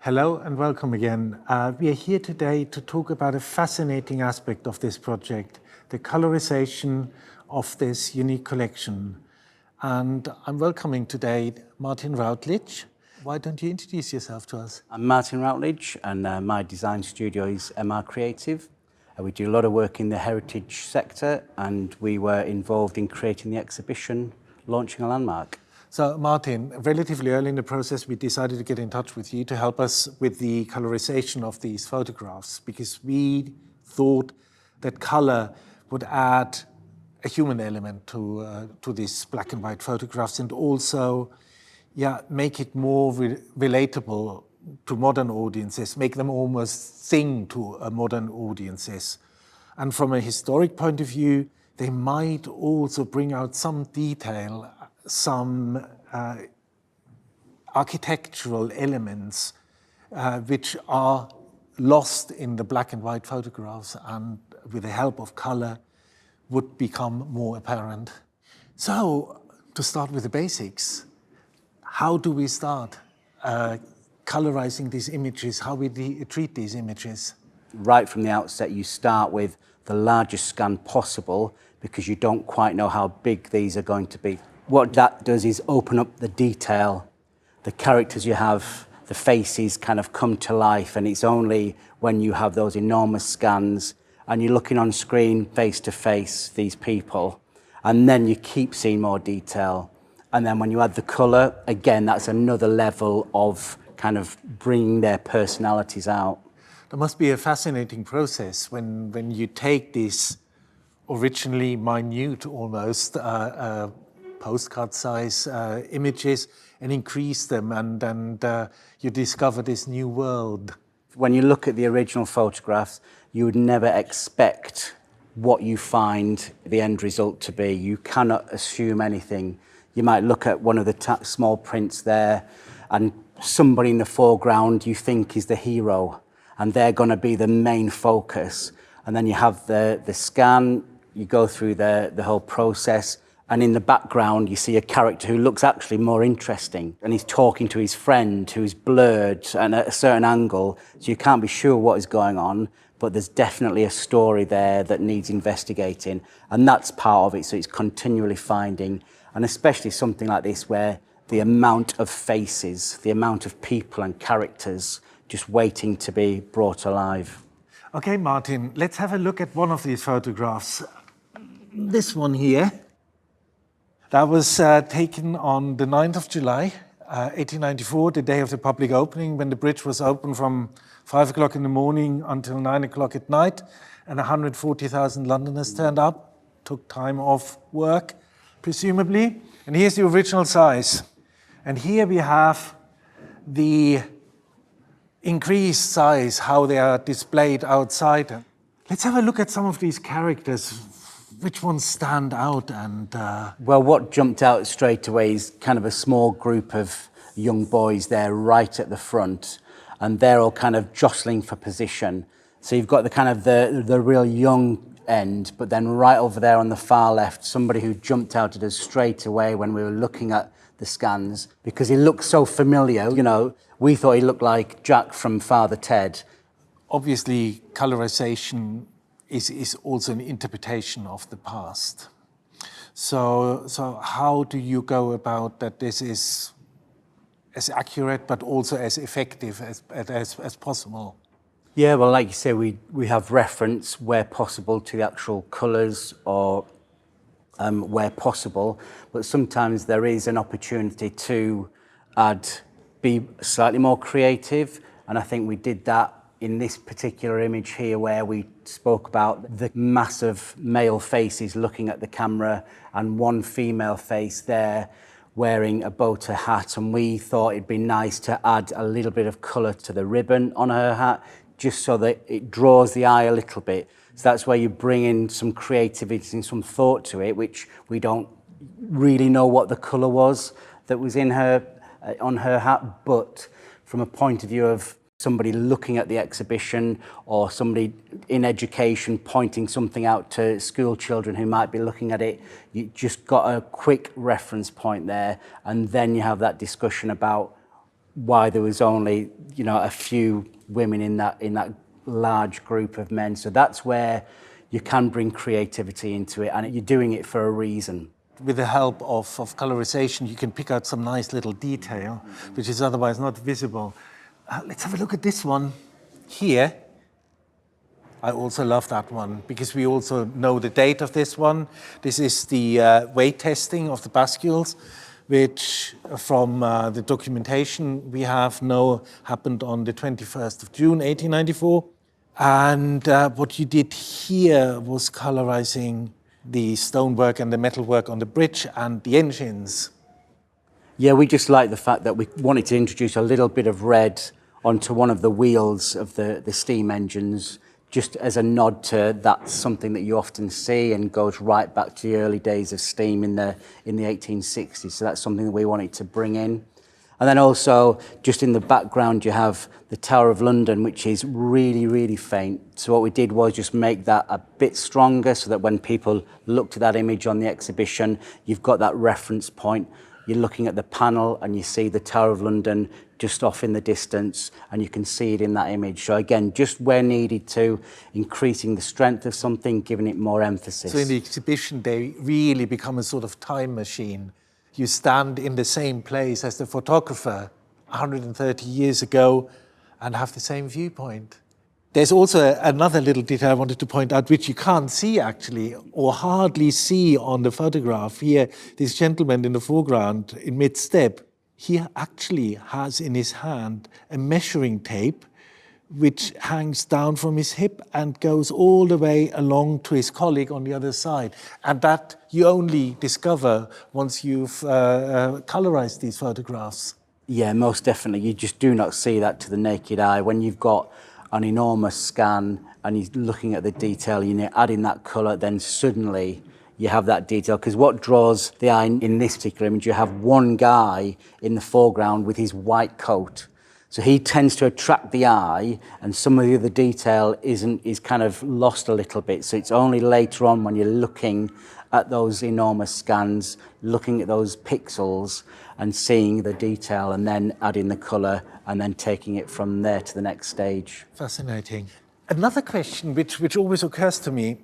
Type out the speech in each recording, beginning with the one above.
Hello and welcome again. We are here today to talk about a fascinating aspect of this project, the colourisation of this unique collection. And I'm welcoming today Martyn Routledge. Why don't you introduce yourself to us? I'm Martyn Routledge and my design studio is MR Creative. We do a lot of work in the heritage sector and we were involved in creating the exhibition, launching a landmark. So Martyn, relatively early in the process we decided to get in touch with you to help us with the colourisation of these photographs because we thought that colour would add a human element to these black and white photographs and also make it more relatable to modern audiences, make them almost sing to modern audiences. And from a historic point of view, they might also bring out some detail, some architectural elements which are lost in the black and white photographs and with the help of color would become more apparent. So, to start with the basics, how do we start colorizing these images, how we treat these images? Right from the outset, you start with the largest scan possible because you don't quite know how big these are going to be. What that does is open up the detail. The characters you have, the faces kind of come to life, and it's only when you have those enormous scans and you're looking on screen face to face, these people, and then you keep seeing more detail. And then when you add the colour, again, that's another level of kind of bringing their personalities out. There must be a fascinating process when you take these originally minute, almost, postcard size images and increase them and you discover this new world. When you look at the original photographs, you would never expect what you find the end result to be. You cannot assume anything. You might look at one of the small prints there and somebody in the foreground you think is the hero and they're going to be the main focus. And then you have the scan, you go through the whole process, and in the background you see a character who looks actually more interesting and he's talking to his friend who's blurred and at a certain angle, so you can't be sure what is going on, but there's definitely a story there that needs investigating, and that's part of it. So it's continually finding, and especially something like this where the amount of faces, the amount of people and characters just waiting to be brought alive. Okay, Martyn, let's have a look at one of these photographs. This one here. That was taken on the 9th of July, 1894, the day of the public opening, when the bridge was open from 5 o'clock in the morning until 9 o'clock at night, and 140,000 Londoners turned up, took time off work, presumably. And here's the original size. And here we have the increased size, how they are displayed outside. Let's have a look at some of these characters. Which ones stand out? And Well, what jumped out straight away is kind of a small group of young boys there right at the front, and they're all kind of jostling for position. So you've got the kind of the real young end, but then right over there on the far left, somebody who jumped out at us straight away when we were looking at the scans, because he looked so familiar. You know, we thought he looked like Jack from Father Ted. Obviously, colorization is also an interpretation of the past. So how do you go about that this is as accurate but also as effective as possible? Yeah, well, like you say, we have reference where possible to the actual colours or where possible, but sometimes there is an opportunity to be slightly more creative, and I think we did that in this particular image here where we spoke about the massive male faces looking at the camera and one female face there wearing a bow tie hat, and we thought it'd be nice to add a little bit of colour to the ribbon on her hat just so that it draws the eye a little bit. So that's where you bring in some creativity and some thought to it, which we don't really know what the colour was that was in her on her hat, but from a point of view of somebody looking at the exhibition or somebody in education pointing something out to school children who might be looking at it, you just got a quick reference point there, and then you have that discussion about why there was only, a few women in that large group of men. So that's where you can bring creativity into it, and you're doing it for a reason. With the help of colourisation, you can pick out some nice little detail, which is otherwise not visible. Let's have a look at this one here. I also love that one because we also know the date of this one. This is the weight testing of the bascules, which from the documentation we have know happened on the 21st of June, 1894. And what you did here was colourising the stonework and the metalwork on the bridge and the engines. Yeah, we just like the fact that we wanted to introduce a little bit of red onto one of the wheels of the steam engines, just as a nod to that's something that you often see and goes right back to the early days of steam in the 1860s. So that's something that we wanted to bring in. And then also, just in the background, you have the Tower of London, which is really, really faint. So what we did was just make that a bit stronger so that when people looked at that image on the exhibition, you've got that reference point. You're looking at the panel and you see the Tower of London just off in the distance, and you can see it in that image. So again, just where needed to, increasing the strength of something, giving it more emphasis. So in the exhibition, they really become a sort of time machine. You stand in the same place as the photographer 130 years ago and have the same viewpoint. There's also another little detail I wanted to point out, which you can't see actually, or hardly see on the photograph. Here, this gentleman in the foreground in mid-step, he actually has in his hand a measuring tape which hangs down from his hip and goes all the way along to his colleague on the other side. And that you only discover once you've colorized these photographs. Yeah, most definitely. You just do not see that to the naked eye. When you've got an enormous scan and you're looking at the detail, you're adding that color, then suddenly you have that detail. Because what draws the eye in this particular image, you have one guy in the foreground with his white coat. So he tends to attract the eye, and some of the other detail is kind of lost a little bit. So it's only later on when you're looking at those enormous scans, looking at those pixels and seeing the detail and then adding the colour and then taking it from there to the next stage. Fascinating. Another question which always occurs to me,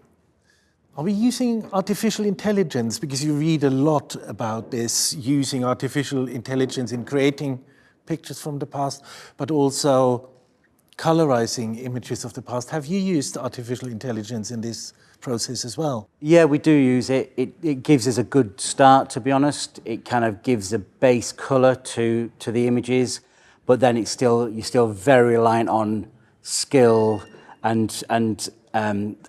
are we using artificial intelligence? Because you read a lot about this, using artificial intelligence in creating pictures from the past, but also colorizing images of the past. Have you used artificial intelligence in this process as well? Yeah, we do use it. It gives us a good start, to be honest. It kind of gives a base color to the images, but then you're still very reliant on skill and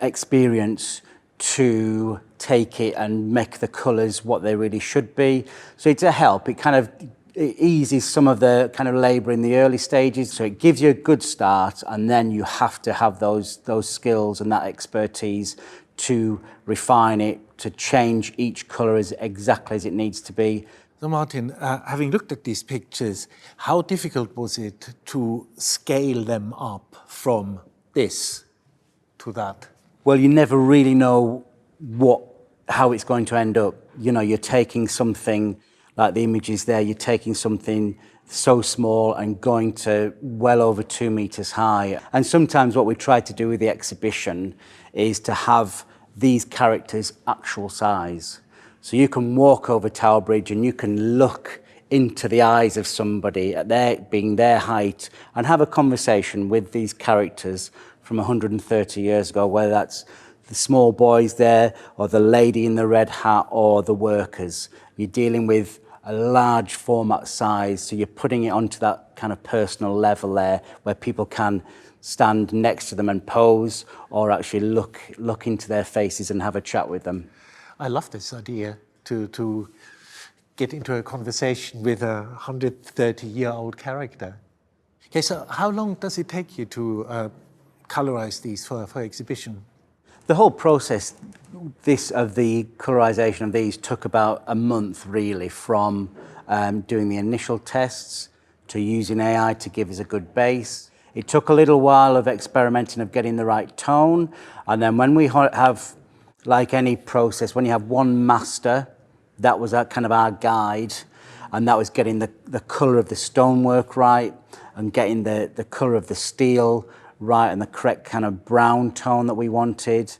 experience to take it and make the colors what they really should be. So it's a help. It eases some of the kind of labour in the early stages, so it gives you a good start, and then you have to have those skills and that expertise to refine it, to change each colour exactly as it needs to be. So Martyn, having looked at these pictures, how difficult was it to scale them up from this to that? Well, you never really know how it's going to end up. You're taking something like the images there, you're taking something so small and going to well over 2 meters high. And sometimes what we try to do with the exhibition is to have these characters actual size. So you can walk over Tower Bridge and you can look into the eyes of somebody at their height and have a conversation with these characters from 130 years ago, whether that's the small boys there or the lady in the red hat or the workers. You're dealing with a large format size, so you're putting it onto that kind of personal level there where people can stand next to them and pose or actually look into their faces and have a chat with them. I love this idea to get into a conversation with a 130-year-old character. Okay, so how long does it take you to colorize these for exhibition? The whole process of the colorization of these took about a month, really, from doing the initial tests to using AI to give us a good base. It took a little while of experimenting of getting the right tone, and then when we have, like any process, when you have one master, that was kind of our guide, and that was getting the colour of the stonework right, and getting the colour of the steel right, and the correct kind of brown tone that we wanted,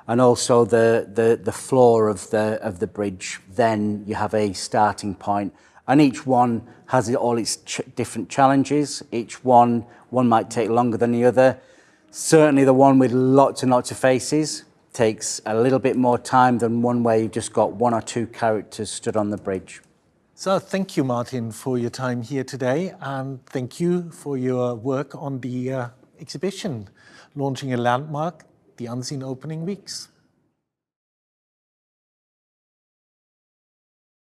and also the floor of the bridge. Then you have a starting point, and each one has all its different challenges. Each one might take longer than the other. Certainly the one with lots and lots of faces takes a little bit more time than one where you've just got one or two characters stood on the bridge. So thank you, Martyn, for your time here today, and thank you for your work on the exhibition, launching a landmark, the Unseen Opening Weeks.